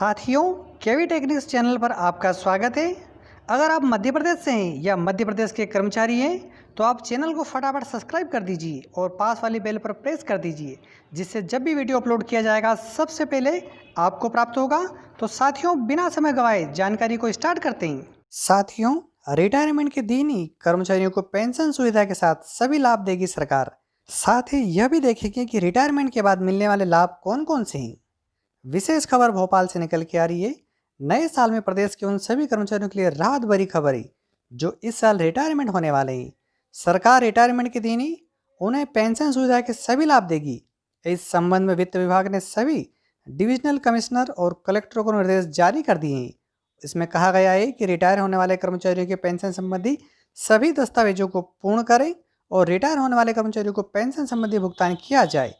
साथियों, केवी techniques channel पर आपका स्वागत है। अगर आप मध्य प्रदेश से हैं या मध्य प्रदेश के कर्मचारी हैं तो आप चैनल को फटाफट सब्सक्राइब कर दीजिए और पास वाली बेल पर प्रेस कर दीजिए, जिससे जब भी वीडियो अपलोड किया जाएगा सबसे पहले आपको प्राप्त होगा। तो साथियों, बिना समय गंवाए जानकारी को स्टार्ट करते हैं। साथियों, रिटायरमेंट के दिन ही कर्मचारियों को पेंशन सुविधा के साथ सभी लाभ देगी सरकार। साथ ही यह भी देखेगी कि रिटायरमेंट के बाद मिलने वाले लाभ कौन कौन से हैं। विशेष खबर भोपाल से निकल के आ रही है। नए साल में प्रदेश के उन सभी कर्मचारियों के लिए राहत भरी खबर है जो इस साल रिटायरमेंट होने वाले हैं। सरकार रिटायरमेंट के दिन ही उन्हें पेंशन सुविधा के सभी लाभ देगी। इस संबंध में वित्त विभाग ने सभी डिविजनल कमिश्नर और कलेक्टरों को निर्देश जारी कर दिए हैं। इसमें कहा गया है कि रिटायर होने वाले कर्मचारियों के पेंशन संबंधी सभी दस्तावेजों को पूर्ण करें और रिटायर होने वाले कर्मचारियों को पेंशन संबंधी भुगतान किया जाए।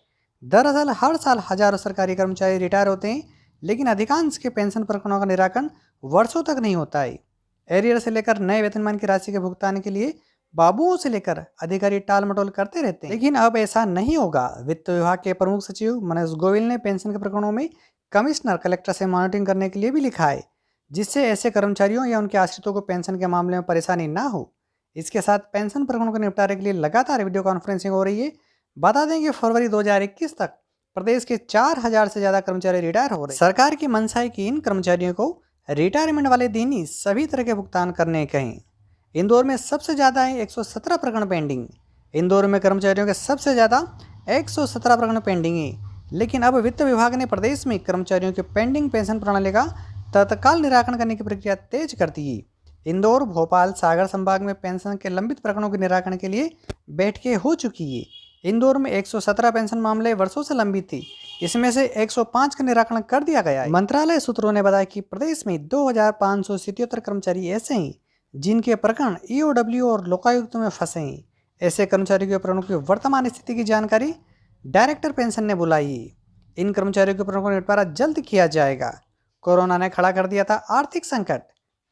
दरअसल हर साल हजारों सरकारी कर्मचारी रिटायर होते हैं, लेकिन अधिकांश के पेंशन प्रकरणों का निराकरण वर्षों तक नहीं होता है। एरियर से लेकर नए वेतनमान की राशि के भुगतान के लिए बाबुओं से लेकर अधिकारी टाल मटोल करते रहते हैं, लेकिन अब ऐसा नहीं होगा। वित्त विभाग के प्रमुख सचिव मनोज गोयल ने पेंशन के प्रकरणों में कमिश्नर कलेक्टर से मॉनिटरिंग करने के लिए भी लिखा है, जिससे ऐसे कर्मचारियों या उनके आश्रितों को पेंशन के मामले में परेशानी ना हो। इसके साथ पेंशन प्रकरणों को निपटारे के लिए लगातार वीडियो कॉन्फ्रेंसिंग हो रही है। बता दें कि फरवरी 2021 तक प्रदेश के 4000 से ज़्यादा कर्मचारी रिटायर हो रहे हैं। सरकार की मंशा है कि इन कर्मचारियों को रिटायरमेंट वाले दिन ही सभी तरह के भुगतान करने कहें। इंदौर में सबसे ज़्यादा है 117 प्रकरण पेंडिंग। इंदौर में कर्मचारियों के सबसे ज़्यादा 117 प्रकरण पेंडिंग है, लेकिन अब वित्त विभाग ने प्रदेश में कर्मचारियों के पेंडिंग पेंशन प्रणाली का तत्काल निराकरण करने की प्रक्रिया तेज कर दी है। इंदौर, भोपाल, सागर संभाग में पेंशन के लंबित प्रकरणों के निराकरण के लिए बैठकें हो चुकी है। इंदौर में 117 पेंशन मामले वर्षों से लंबित थी, इसमें से 105 का निराकरण कर दिया गया है। मंत्रालय सूत्रों ने बताया कि प्रदेश में 2577 कर्मचारी ऐसे हैं जिनके प्रकरण ईओडब्ल्यू और लोकायुक्त में फंसे हैं। ऐसे कर्मचारियों के प्रकरणों की वर्तमान स्थिति की जानकारी डायरेक्टर पेंशन ने बुलाई है। इन कर्मचारियों के प्रकरणों का निपटारा जल्द किया जाएगा। कोरोना ने खड़ा कर दिया था आर्थिक संकट।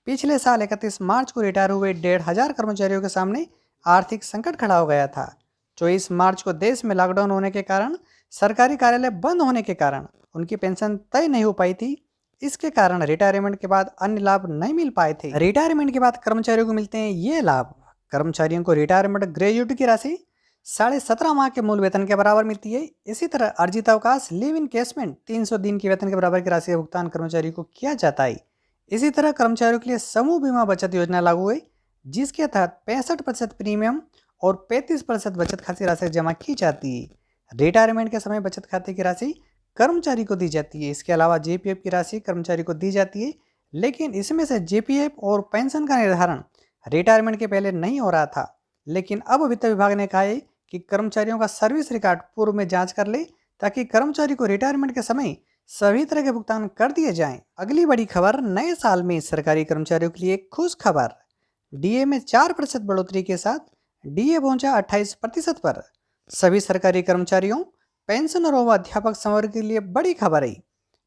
पिछले साल 31 मार्च को रिटायर हुए 1500 कर्मचारियों के सामने आर्थिक संकट खड़ा हो गया था। 24 मार्च को देश में लॉकडाउन होने के कारण सरकारी कार्यालय बंद होने के कारण उनकी पेंशन तय नहीं हो पाई थी। इसके कारण रिटायरमेंट के बाद अन्य लाभ नहीं मिल पाए थे। रिटायरमेंट के बाद कर्मचारियों को मिलते हैं ये लाभ। कर्मचारियों को रिटायरमेंट ग्रेजुएटी की राशि 17.5 माह के मूल वेतन के बराबर मिलती है। इसी तरह अर्जित अवकाश, लिव इनकेसमेंट 300 दिन के वेतन के बराबर की राशि का भुगतान कर्मचारियों को किया जाता है। इसी तरह कर्मचारियों के लिए समूह बीमा बचत योजना लागू है, जिसके तहत 65% प्रीमियम और 35% बचत खाते राशि जमा की जाती है। रिटायरमेंट के समय बचत खाते की राशि कर्मचारी को दी जाती है। इसके अलावा जेपीएफ की राशि कर्मचारी को दी जाती है, लेकिन इसमें से जेपीएफ और पेंशन का निर्धारण रिटायरमेंट के पहले नहीं हो रहा था। लेकिन अब वित्त विभाग ने कहा है कि कर्मचारियों का सर्विस रिकॉर्ड पूर्व में जांच कर ले, ताकि कर्मचारी को रिटायरमेंट के समय सभी तरह के भुगतान कर दिए जाएं। अगली बड़ी खबर, नए साल में सरकारी कर्मचारियों के लिए खुश खबर। डीए में 4% बढ़ोतरी के साथ डीए पहुंचा 28% पर। सभी सरकारी कर्मचारियों, पेंशनर और अध्यापक संवर्ग के लिए बड़ी खबर है।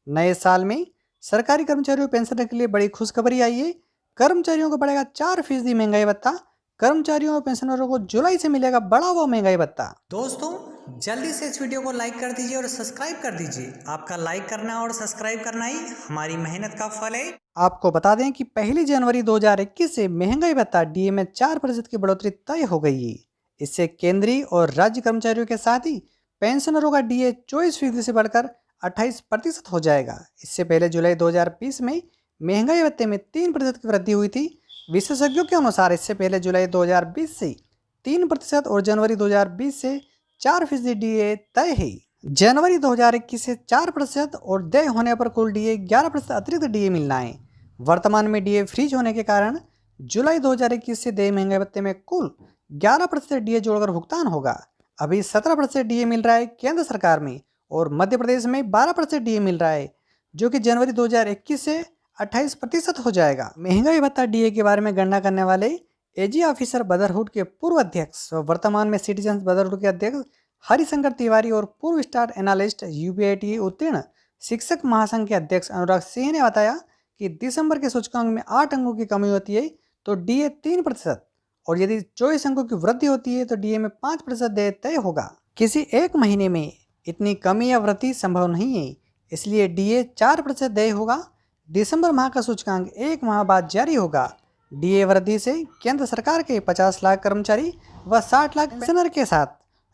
नए साल में सरकारी कर्मचारियों पेंशनर के लिए बड़ी खुशखबरी आई है। कर्मचारियों को बढ़ेगा 4% महंगाई भत्ता। कर्मचारियों और पेंशनरों को जुलाई से मिलेगा बढ़ा हुआ महंगाई भत्ता। दोस्तों, जल्दी से इस वीडियो को लाइक कर दीजिए और सब्सक्राइब कर दीजिए। आपका लाइक करना और सब्सक्राइब करना ही हमारी मेहनत का फल है। आपको बता दें कि 1 जनवरी 2021 से महंगाई भत्ता डीए में 4% की बढ़ोतरी तय हो गई है। इससे केंद्रीय और राज्य कर्मचारियों के साथ ही पेंशनरों का डीए 24% से बढ़कर 28% हो जाएगा। इससे पहले जुलाई 2020 में महंगाई भत्ते में 3% की वृद्धि हुई थी। विशेषज्ञों के अनुसार इससे पहले जुलाई 2020 से 3% और जनवरी 2020 से 4% डीए तय है। जनवरी 2021 से 4% और देय होने पर कुल डीए 11% अतिरिक्त डीए मिलना है। वर्तमान में डीए फ्रीज होने के कारण जुलाई 2021 से देय महंगाई भत्ते में कुल 11% डीए जोड़कर भुगतान होगा। अभी 17% डीए मिल रहा है केंद्र सरकार में और मध्य प्रदेश में 12% डीए मिल रहा है, जो कि जनवरी 2021 से 28% हो जाएगा। महंगाई भत्ता डीए के बारे में गणना करने वाले एजी ऑफिसर बदरहुड के पूर्व अध्यक्ष, वर्तमान में सिटीजन बदरहुड के अध्यक्ष हरिशंकर तिवारी और पूर्व स्टार एनालिस्ट यूपीआईटी उत्तीर्ण शिक्षक महासंघ के अध्यक्ष अनुराग सिंह ने बताया कि दिसंबर के सूचकांक में 8 अंकों की कमी होती है तो डीए 3%, और यदि 24 अंकों की वृद्धि होती है तो डीए में 5% देय तय होगा। किसी एक महीने में इतनी कमी या वृद्धि संभव नहीं है, इसलिए डीए 4% देय होगा। दिसंबर माह का सूचकांक 1 माह बाद जारी होगा। डीए वृद्धि से केंद्र सरकार के 50 लाख कर्मचारी व 60 लाख पेंशनर के साथ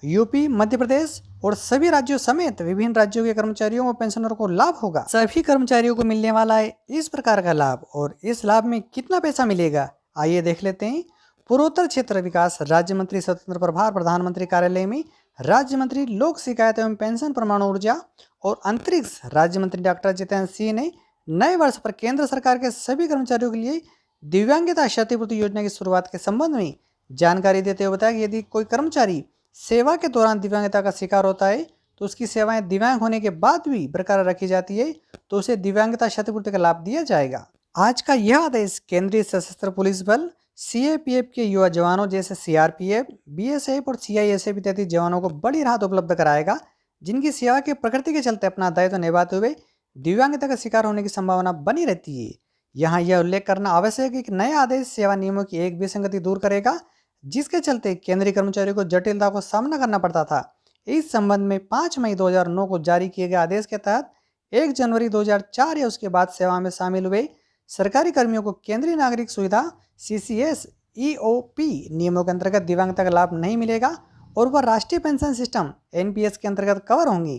यूपी, मध्य प्रदेश और सभी राज्यों समेत विभिन्न राज्यों के कर्मचारियों व पेंशनरों को लाभ होगा। सभी कर्मचारियों को मिलने वाला है इस प्रकार का लाभ, और इस लाभ में कितना पैसा मिलेगा आइए देख लेते हैं। पूर्वोत्तर क्षेत्र विकास राज्य मंत्री स्वतंत्र प्रभार प्रधानमंत्री कार्यालय में राज्य मंत्री लोक शिकायत एवं पेंशन परमाणु ऊर्जा और अंतरिक्ष राज्य मंत्री डॉक्टर जितेंद्र सिंह ने नए वर्ष पर केंद्र सरकार के सभी कर्मचारियों के लिए दिव्यांगता क्षतिपूर्ति योजना की शुरुआत के संबंध में जानकारी देते हुए बताया कि यदि कोई कर्मचारी सेवा के दौरान दिव्यांगता का शिकार होता है तो उसकी सेवाएं दिव्यांग होने के बाद भी बरकरार रखी जाती है, तो उसे दिव्यांगता क्षतिपूर्ति का लाभ दिया जाएगा। आज का यह आदेश केंद्रीय सशस्त्र पुलिस बल सीएपीएफ के युवा जवानों जैसे सीआरपीएफ, बीएसएफ और सीआईएसएफ इत्यादि जवानों को बड़ी राहत उपलब्ध कराएगा, जिनकी सेवा की प्रकृति के चलते अपना दायित्व निभाते हुए दिव्यांगता का शिकार होने की संभावना बनी रहती है। यहाँ यह उल्लेख करना आवश्यक है कि नया आदेश सेवा नियमों की एक विसंगति दूर करेगा, जिसके चलते केंद्रीय कर्मचारियों को जटिलता को सामना करना पड़ता था। इस संबंध में 5 मई 2009 को जारी किए गए आदेश के तहत 1 जनवरी 2004 या उसके बाद सेवा में शामिल हुए सरकारी कर्मियों को केंद्रीय नागरिक सुविधा CCS EOP नियमों के अंतर्गत दिव्यांगता का लाभ नहीं मिलेगा और वह राष्ट्रीय पेंशन सिस्टम NPS के अंतर्गत कवर होंगी।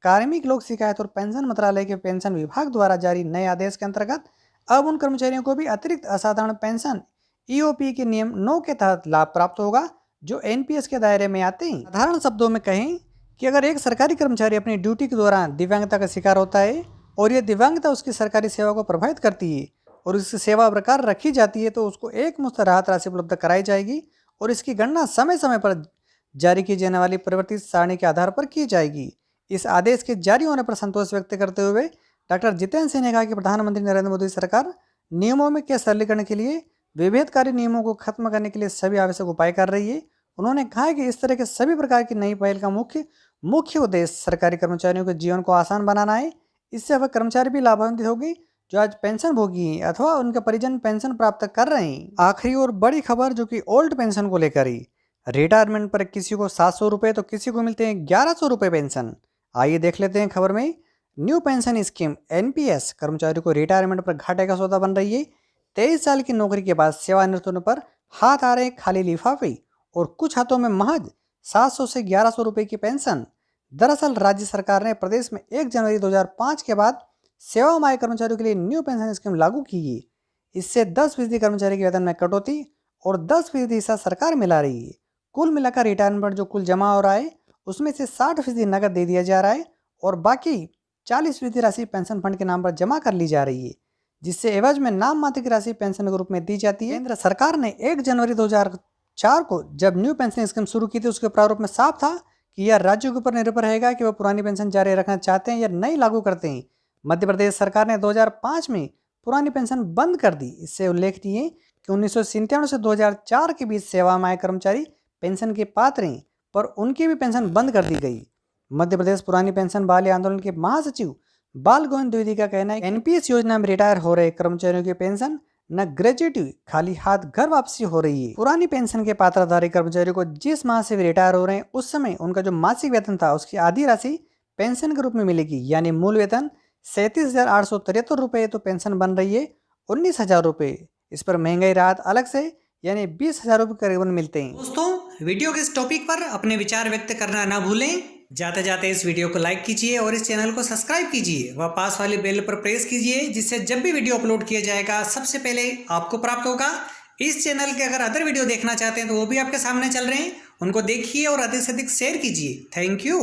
कार्मिक लोक शिकायत और पेंशन मंत्रालय के पेंशन विभाग द्वारा जारी नए आदेश के अंतर्गत अब उन कर्मचारियों को भी अतिरिक्त असाधारण पेंशन EOP के नियम 9 के तहत लाभ प्राप्त होगा जो NPS के दायरे में आते हैं। साधारण शब्दों में कहें कि अगर एक सरकारी कर्मचारी अपनी ड्यूटी के दौरान दिव्यांगता का शिकार होता है और यह दिव्यांगता उसकी सरकारी सेवा को प्रभावित करती है और उसकी सेवा बरकरार रखी जाती है तो उसको एक मुश्त राहत राशि उपलब्ध कराई जाएगी और इसकी गणना समय समय पर जारी की जाने वाली परिवर्तित सारणी के आधार पर की जाएगी। इस आदेश के जारी होने पर संतोष व्यक्त करते हुए डॉक्टर जितेंद्र सिंह ने कहा कि प्रधानमंत्री नरेंद्र मोदी सरकार नियमों में के सरलीकरण के लिए विभेदकारी नियमों को खत्म करने के लिए सभी आवश्यक उपाय कर रही है। उन्होंने कहा कि इस तरह के सभी प्रकार की नई पहल का मुख्य उद्देश्य सरकारी कर्मचारियों के जीवन को आसान बनाना है। इससे वह कर्मचारी भी लाभान्वित होगी जो आज पेंशन भोगी हैं अथवा उनके परिजन पेंशन प्राप्त कर रहे हैं। आखिरी और बड़ी खबर जो कि ओल्ड पेंशन को लेकर ही, रिटायरमेंट पर किसी को 700 रुपये तो किसी को मिलते हैं 1100 रुपये पेंशन। आइए देख लेते हैं खबर में। न्यू पेंशन स्कीम NPS कर्मचारियों को रिटायरमेंट पर घाटे का सौदा बन रही है। 23 साल की नौकरी के बाद सेवानिवृत्त होने पर हाथ आ रहे खाली लिफाफे और कुछ हाथों में महज 700 से 1100 रुपये की पेंशन। दरअसल राज्य सरकार ने प्रदेश में 1 जनवरी 2005 के बाद सेवा में आए कर्मचारियों के लिए न्यू पेंशन स्कीम लागू की है। इससे 10% कर्मचारी के वेतन में कटौती और 10% हिस्सा सरकार मिला रही है। कुल मिलाकर रिटायरमेंट जो कुल जमा हो रहा है उसमें से 60% नकद दे दिया जा रहा है और बाकी 40% राशि पेंशन फंड के नाम पर जमा कर ली जा रही है, जिससे एवज में नाम मात्र की राशि पेंशन के रूप में दी जाती है। केंद्र सरकार ने 1 जनवरी 2004 को जब न्यू पेंशन स्कीम शुरू की थी उसके प्रारूप में साफ था कि यह राज्यों के ऊपर निर्भर रहेगा कि वह पुरानी पेंशन जारी रखना चाहते हैं या नई लागू करते हैं। मध्य प्रदेश सरकार ने 2005 में पुरानी पेंशन बंद कर दी। इससे उल्लेखनीय है कि 1997 से 2004 के बीच सेवा में आए कर्मचारी पेंशन के पात्र हैं, पर उनकी भी पेंशन बंद कर दी गई। मध्य प्रदेश पुरानी पेंशन बहाली आंदोलन के महासचिव बाल गोविंद द्विवेदी का कहना है कि NPS योजना में रिटायर हो रहे कर्मचारियों की पेंशन न ग्रेजुएटी खाली हाथ घर वापसी हो रही है। पुरानी पेंशन के पात्रधारी कर्मचारियों को जिस माह से भी रिटायर हो रहे हैं उस समय उनका जो मासिक वेतन था उसकी आधी राशि पेंशन के रूप में मिलेगी, यानी मूल वेतन 37,873 रुपये तो पेंशन बन रही है 19,000 रुपये। इस पर महंगाई राहत अलग से यानी 20,000 रुपये करीबन मिलते हैं। दोस्तों, वीडियो के इस टॉपिक पर अपने विचार व्यक्त करना ना भूलें। जाते जाते इस वीडियो को लाइक कीजिए और इस चैनल को सब्सक्राइब कीजिए व पास वाली बेल पर प्रेस कीजिए, जिससे जब भी वीडियो अपलोड किया जाएगा सबसे पहले आपको प्राप्त होगा। इस चैनल के अगर अदर वीडियो देखना चाहते हैं तो वो भी आपके सामने चल रहे हैं, उनको देखिए और अधिक से अधिक शेयर कीजिए। Thank you.